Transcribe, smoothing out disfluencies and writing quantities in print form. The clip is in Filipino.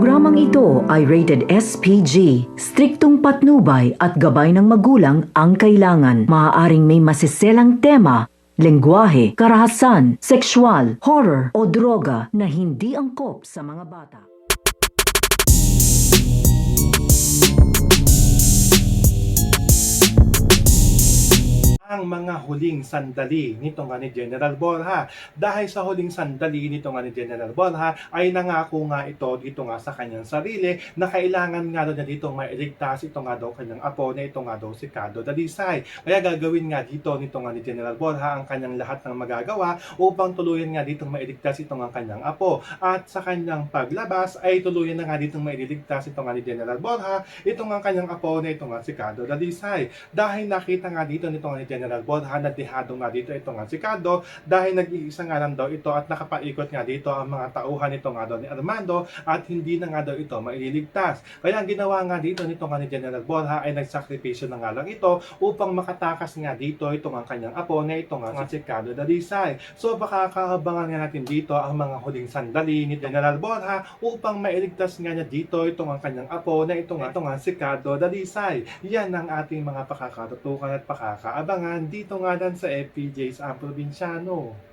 programang ito ay rated SPG. Striktong patnubay at gabay ng magulang ang kailangan. Maaaring may masiselang tema, lengguwahe, karahasan, sexual, horror o droga na hindi angkop sa mga bata. Ang mga huling sandali nito nga ni General Borja. Dahil sa huling sandali nito nga ni General Borja ay nangako nga ito dito nga sa kanyang sarili na kailangan nga daw na dito mailigtas ito nga daw kanyang apo na ito nga daw si Carlo Dalisay. Kaya gagawin nga dito nito nga ni General Borja ang kanyang lahat ng magagawa upang tuluyan nga dito mailigtas ito nga kanyang apo. At sa kanyang paglabas ay tuluyan na nga dito mailigtas ito nga ni General Borja ito nga kanyang apo na ito nga si Carlo Dalisay. Dahil nakita nga dito nito nga ni General Borja na dehado nga dito ito nga si Carlo dahil nag-iisa nga lang daw ito at nakapaikot nga dito ang mga tauhan nito nga daw ni Armando at hindi na nga daw ito maililigtas. Kaya ang ginawa nga dito nito nga ni General Borja ay nagsakripisyo na nga lang ito upang makatakas nga dito ito nga kanyang apo na ito nga si Carlo Dalisay. So baka kaabangan nga natin dito ang mga huling sandali ni General Borja upang mailigtas nga niya dito ito nga kanyang apo na ito nga si Carlo Dalisay. Yan ang ating mga pakakatutukan at pakakaabangan dito nga dan sa FPJ's ang Probinsyano.